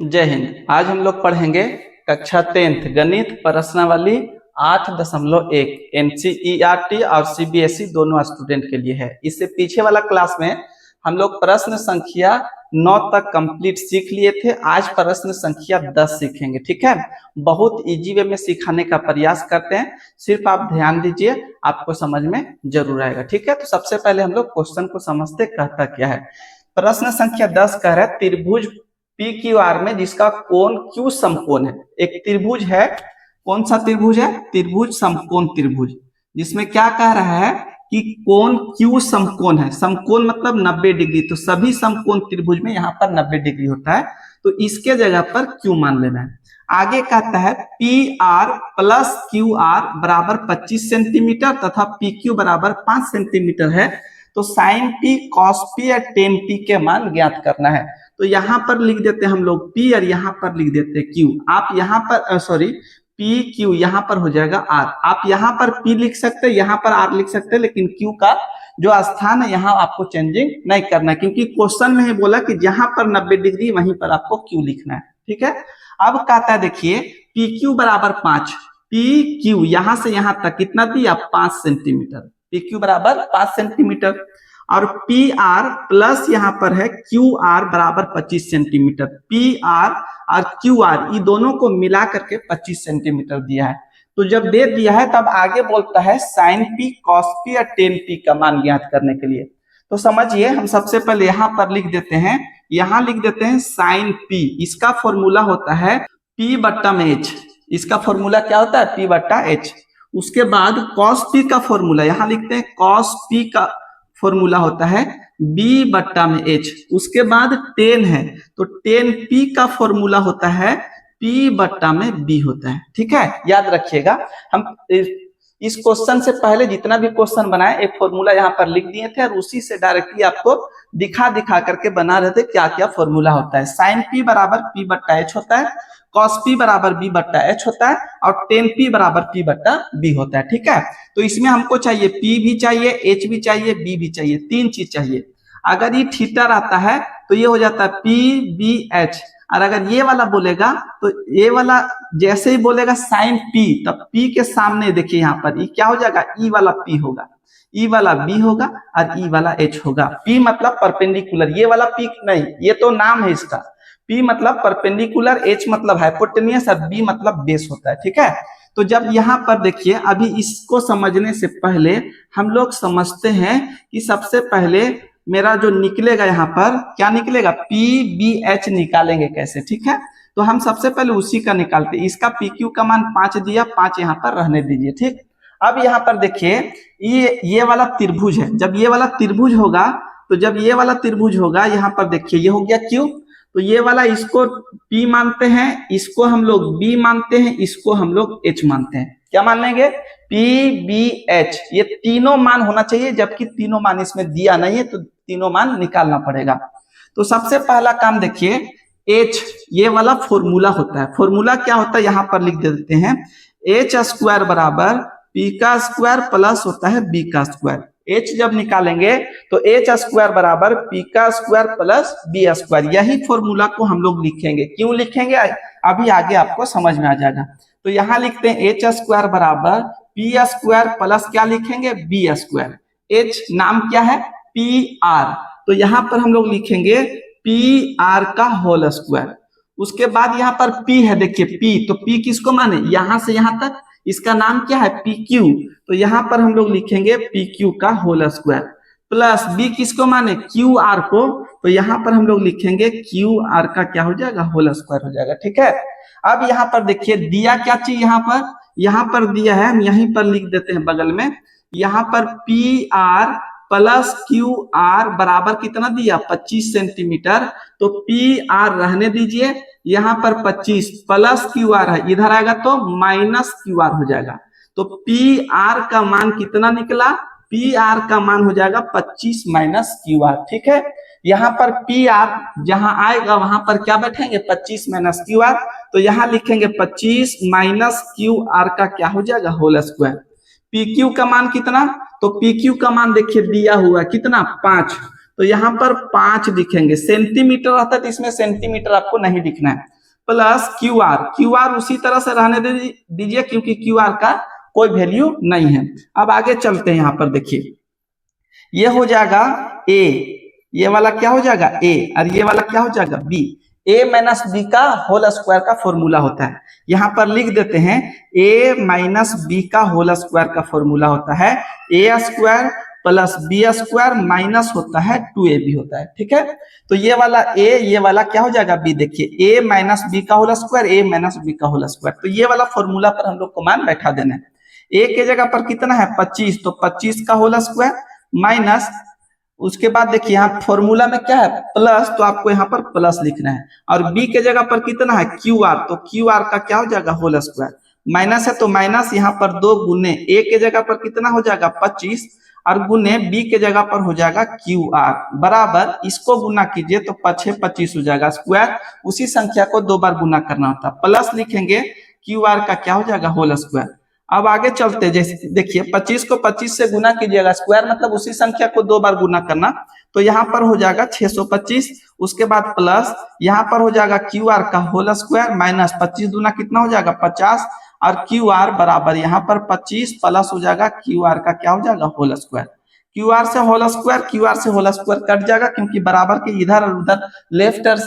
जय हिंद। आज हम लोग पढ़ेंगे कक्षा 10th गणित प्रश्नावली 8.1 NCERT और CBSE दोनों स्टूडेंट के लिए है। इससे पीछे वाला क्लास में हम लोग प्रश्न संख्या 9 तक कंप्लीट सीख लिए थे। आज प्रश्न संख्या 10 सीखेंगे। ठीक है, बहुत इजी वे में सिखाने का प्रयास करते हैं, सिर्फ आप ध्यान दीजिए, आपको समझ में जरूर आएगा। ठीक है, तो सबसे पहले हम लोग क्वेश्चन को समझते कहता क्या है। प्रश्न संख्या 10 कह रहा है त्रिभुज PQR में जिसका कोण Q समकोण है। एक त्रिभुज है, कौन सा त्रिभुज है? त्रिभुज समकोण त्रिभुज, जिसमें क्या कह रहा है कि कोण Q समकोण है। समकोण मतलब 90 डिग्री, तो सभी समकोण त्रिभुज में यहाँ पर 90 डिग्री होता है, तो इसके जगह पर Q मान लेना है। आगे कहता है PR प्लस QR बराबर 25 सेंटीमीटर तथा PQ बराबर 5 सेंटीमीटर है, तो साइन P cos P या tan P के मान ज्ञात करना है। तो यहाँ पर लिख देते हैं हम लोग P और यहाँ पर लिख देते हैं Q। आप यहाँ पर PQ यहाँ पर हो जाएगा R। आप यहाँ पर P लिख सकते हैं, यहाँ पर R लिख सकते हैं, लेकिन Q का जो स्थान है यहाँ आपको चेंजिंग नहीं करना है, क्योंकि क्वेश्चन में ही बोला कि जहां पर 90 डिग्री वहीं पर आपको Q लिखना है। ठीक है, अब कहता है देखिए PQ बराबर 5, PQ यहाँ से यहाँ तक कितना दिया? 5 सेंटीमीटर। PQ बराबर 5 सेंटीमीटर और PR प्लस यहाँ पर है QR बराबर 25 सेंटीमीटर। PR और QR ये दोनों को मिला करके 25 सेंटीमीटर दिया है। तो जब दे दिया है तब आगे बोलता है साइन P cos P और tan P का मान ज्ञात करने के लिए। तो समझिए, हम सबसे पहले यहाँ पर लिख देते हैं, यहाँ लिख देते हैं साइन P, इसका फॉर्मूला होता है P बट्टा में H। इसका फॉर्मूला क्या होता है? P बट्टा H। उसके बाद cos P का फॉर्मूला यहाँ लिखते हैं, cos P का फॉर्मूला होता है B बट्टा में H। उसके बाद tan है, तो tan P का फॉर्मूला होता है P बट्टा में B होता है। ठीक है, याद रखिएगा। हम इस क्वेश्चन से पहले जितना भी क्वेश्चन बनाए एक फॉर्मूला यहाँ पर लिख दिए थे और उसी से डायरेक्टली आपको दिखा करके बना रहे थे क्या क्या फॉर्मूला होता है। साइन P बराबर P बट्टा H होता है, cos P बराबर B बट्टा H होता है और tan P बराबर P बट्टा B होता है। ठीक है, तो इसमें हमको चाहिए P भी चाहिए, H भी चाहिए, B भी चाहिए, तीन चीज चाहिए। अगर ये थीटा रहता है तो ये हो जाता है PBH, और अगर ये वाला बोलेगा तो ये वाला जैसे ही बोलेगा साइन P, तब P के सामने देखिए यहाँ पर ये क्या हो जाएगा? E वाला P होगा, E वाला B होगा और E वाला H होगा। P मतलब परपेंडिकुलर, ये वाला P नहीं, ये तो नाम है इसका। P मतलब परपेंडिकुलर, H मतलब हाइपोटेनियस और B मतलब बेस होता है। ठीक है, तो जब यहाँ पर देखिए, अभी इसको समझने से पहले हम लोग समझते हैं कि सबसे पहले मेरा जो निकलेगा यहाँ पर क्या निकलेगा? PBH निकालेंगे कैसे। ठीक है, तो हम सबसे पहले उसी का निकालते हैं। इसका PQ का मान 5 दिया, 5 यहाँ पर रहने दीजिए। ठीक, अब यहाँ पर देखिए ये वाला त्रिभुज है। जब ये वाला त्रिभुज होगा, तो जब ये वाला त्रिभुज होगा यहाँ पर देखिए ये हो गया Q, तो ये वाला इसको P मानते हैं, इसको हम लोग B मानते हैं, इसको हम लोग H मानते हैं। क्या मान लेंगे? PBH। ये तीनों मान होना चाहिए, जबकि तीनों मान इसमें दिया नहीं है, तो तीनों मान निकालना पड़ेगा। तो सबसे पहला काम देखिए, H ये वाला फॉर्मूला होता है। फॉर्मूला क्या होता है यहाँ पर लिख देते हैं, H स्क्वायर बराबर P का स्क्वायर प्लस होता है B का स्क्वायर। H जब निकालेंगे तो H स्क्वायर बराबर P का स्क्वायर प्लस B स्क्वायर। यही फॉर्मूला को हम लोग लिखेंगे। क्यों लिखेंगे अभी आगे आपको समझ में आ जाएगा। तो यहाँ लिखते हैं H स्क्वायर बराबर P स्क्वायर प्लस क्या लिखेंगे? B square. H नाम क्या है? PR, तो यहाँ पर हम लोग लिखेंगे PR का होल स्क्वायर। उसके बाद यहाँ पर P है, देखिए P, तो P किसको माने? यहाँ से यहाँ तक, इसका नाम क्या है? PQ, तो यहाँ पर हम लोग लिखेंगे PQ का होल स्क्वायर प्लस B किसको माने? QR को, तो यहाँ पर हम लोग लिखेंगे QR का क्या हो जाएगा? होल स्क्वायर हो जाएगा। ठीक है, अब यहाँ पर देखिए दिया क्या चीज यहाँ पर दिया है, हम यहीं पर लिख देते हैं बगल में। यहाँ पर PR प्लस QR बराबर कितना दिया? 25 सेंटीमीटर। तो PR रहने दीजिए, यहाँ पर 25 प्लस QR है, इधर आएगा तो माइनस QR हो जाएगा। तो PR का मान कितना निकला? PR का मान हो जाएगा 25 माइनस QR। ठीक है, यहाँ पर PR जहां आएगा वहां पर क्या बैठेंगे? 25 माइनस QR, तो यहाँ लिखेंगे 25 माइनस QR का क्या हो जाएगा? Whole square. PQ का मान कितना? तो PQ का मान देखिए दिया हुआ कितना? 5, तो यहाँ पर 5 दिखेंगे। सेंटीमीटर रहता है तो इसमें सेंटीमीटर आपको नहीं लिखना है, plus Q R, Q R उसी तरह से रहने दीजिए क्योंकि क्यू आर का कोई वैल्यू नहीं है। अब आगे चलते हैं, यहाँ पर देखिए ये हो जाएगा ए, ये वाला क्या हो जाएगा ए, और ये वाला क्या हो जाएगा बी। ए माइनस बी का होल स्क्वायर का फॉर्मूला होता है, यहाँ पर लिख देते हैं ए माइनस बी का होल स्क्वायर का फॉर्मूला होता है A square plus B square minus होता है 2ab होता है। ठीक है, तो ये वाला ए, ये वाला क्या हो जाएगा बी। देखिए ए माइनस बी का होल स्क्वायर, ए माइनस बी का होल स्क्वायर, तो ये वाला फॉर्मूला पर हम लोग को मान बैठा देना है। ए के जगह पर कितना है 25, तो 25 का होल स्क्वायर माइनस, उसके बाद देखिए यहाँ फॉर्मूला में क्या है प्लस, तो आपको यहाँ पर प्लस लिखना है, और बी के जगह पर कितना है क्यू आर, तो क्यू आर का क्या हो जाएगा होल स्क्वायर, माइनस है तो माइनस यहाँ पर 2 गुने ए के जगह पर कितना हो जाएगा 25 और गुने बी के जगह पर हो जाएगा क्यू आर बराबर, इसको गुना कीजिए तो 5 25 हो जाएगा स्क्वायर, उसी संख्या को 2 बार गुना करना होता है, प्लस लिखेंगे क्यू आर का क्या हो जाएगा होल स्क्वायर। अब आगे चलते, जैसे देखिए 25 को 25 से गुना कीजिएगा, स्क्वायर मतलब उसी संख्या को 2 बार गुना करना, तो यहाँ पर हो जाएगा 625, उसके बाद प्लस यहाँ पर हो जाएगा क्यू आर का होल स्क्वायर माइनस 25 दूना कितना हो जाएगा 50 और क्यू आर बराबर यहाँ पर 25 प्लस हो जाएगा क्यू आर का क्या हो जाएगा होल स्क्वायर। क्यू आर से होल स्क्वायर, क्यू आर से होल स्क्वायर कट जाएगा क्योंकि बराबर के इधर और उधर लेफ्ट और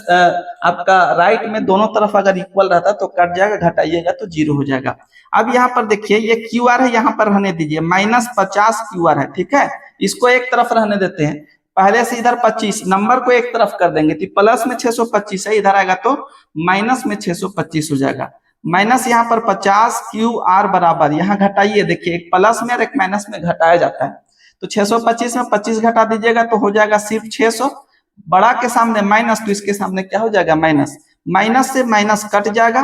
आपका राइट में दोनों तरफ अगर इक्वल रहता तो कट जाएगा, घटाइएगा तो 0 हो जाएगा। अब यहाँ पर देखिए ये क्यू आर है, यहाँ पर रहने दीजिए माइनस 50 क्यू आर है। ठीक है, इसको एक तरफ रहने देते हैं, पहले से इधर 25 नंबर को एक तरफ कर देंगे तो प्लस में 625 है, इधर आएगा तो माइनस में 625 हो जाएगा, माइनस यहाँ पर 50 क्यू आर बराबर, यहाँ घटाइए देखिए एक प्लस में और एक माइनस में घटाया जाता है, तो 625 में 25 घटा दीजिएगा तो हो जाएगा सिर्फ 600, बड़ा के सामने माइनस तो इसके सामने क्या हो जाएगा माइनस, माइनस से माइनस कट जाएगा,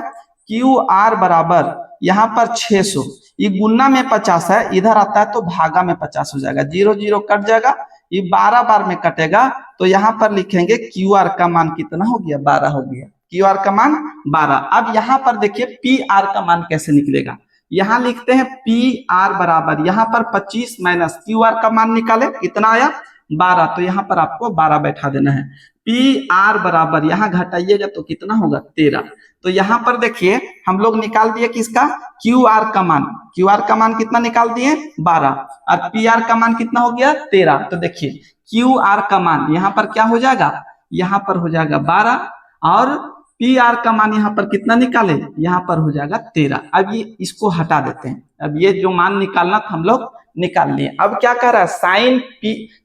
क्यू आर बराबर यहाँ पर 600, ये गुना में 50 है, इधर आता है तो भागा में 50 हो जाएगा, 0 0 कट जाएगा, ये 12 बार में कटेगा, तो यहाँ पर लिखेंगे क्यू आर का मान कितना हो गया 12 हो गया, क्यू आर का मान 12। अब यहाँ पर देखिए पी आर का मान कैसे निकलेगा, यहाँ लिखते हैं पी आर बराबर यहाँ पर 25 माइनस क्यू आर का मान निकाले कितना आया 12, तो यहाँ पर आपको 12 बैठा देना है, पी आर बराबर यहाँ घटाइएगा तो कितना होगा 13, तो यहाँ पर देखिए हम लोग निकाल दिए किसका क्यू आर का मान, क्यू आर का मान कितना निकाल दिए 12 और पी आर का मान कितना हो गया 13, तो देखिए क्यू आर का मान यहाँ पर क्या हो जाएगा, यहाँ पर हो जाएगा 12 और पी आर का मान यहाँ पर कितना निकाले, यहाँ पर हो जाएगा 13। अब ये इसको हटा देते हैं, अब ये जो मान निकालना था हम लोग निकाल लिए। अब क्या कर रहा है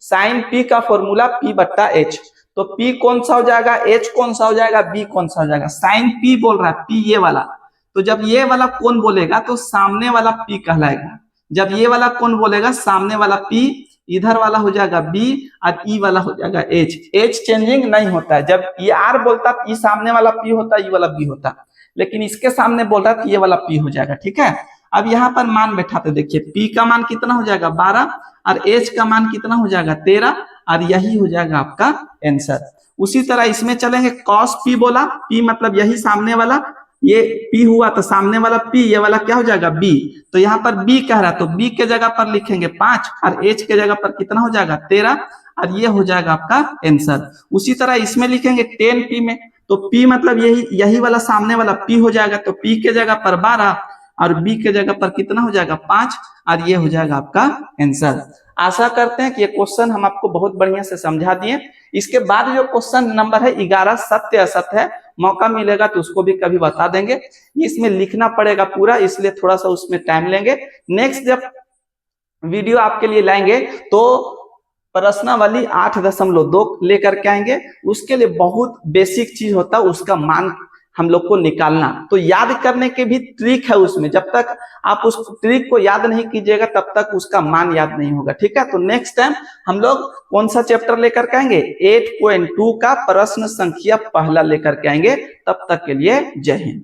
साइन पी का फॉर्मूला पी बट्टा एच, तो पी कौन सा हो जाएगा एच कौन सा हो जाएगा बी कौन सा हो जाएगा, साइन पी बोल रहा है पी ये वाला, तो जब ये वाला कौन बोलेगा तो सामने वाला पी कहलाएगा, जब ये वाला कौन बोलेगा सामने वाला पी, इधर वाला हो जाएगा बी और ई वाला हो जाएगा एच, एच चेंजिंग नहीं होता है, जब ये आर बोलता है ये सामने वाला पी होता ये वाला बी होता, लेकिन इसके सामने बोल रहा है ये वाला पी हो जाएगा। ठीक है, अब यहाँ पर मान बैठाते देखिए पी का मान कितना हो जाएगा 12 और एच का मान कितना हो जाएगा 13 और यही हो जाएगा आपका आंसर। उसी तरह इसमें चलेंगे कॉस पी बोला, पी मतलब यही सामने वाला, ये पी हुआ तो सामने वाला पी, ये वाला क्या हो जाएगा बी, तो यहाँ पर बी कह रहा है तो बी के जगह पर लिखेंगे 5 और एच के जगह पर कितना हो जाएगा 13 और ये हो जाएगा आपका आंसर। उसी तरह इसमें लिखेंगे 10 पी में, तो पी मतलब यही वाला सामने वाला पी हो जाएगा, तो पी के जगह पर 12 और बी के जगह पर कितना हो जाएगा 5 और ये हो जाएगा आपका आंसर। आशा करते हैं कि ये क्वेश्चन हम आपको बहुत बढ़िया से समझा दिए। इसके बाद जो क्वेश्चन नंबर है 11 सत्य असत्य है, मौका मिलेगा तो उसको भी कभी बता देंगे, इसमें लिखना पड़ेगा पूरा इसलिए थोड़ा सा उसमें टाइम लेंगे। नेक्स्ट जब वीडियो आपके लिए लाएंगे तो प्रश्नावली 8.2 लेकर के आएंगे, उसके लिए बहुत बेसिक चीज होता है उसका मान हम लोग को निकालना, तो याद करने के भी ट्रिक है उसमें, जब तक आप उस ट्रिक को याद नहीं कीजिएगा तब तक उसका मान याद नहीं होगा। ठीक है, तो नेक्स्ट टाइम हम लोग कौन सा चैप्टर लेकर के आएंगे 8.2 का प्रश्न संख्या पहला लेकर के आएंगे। तब तक के लिए जय हिंद।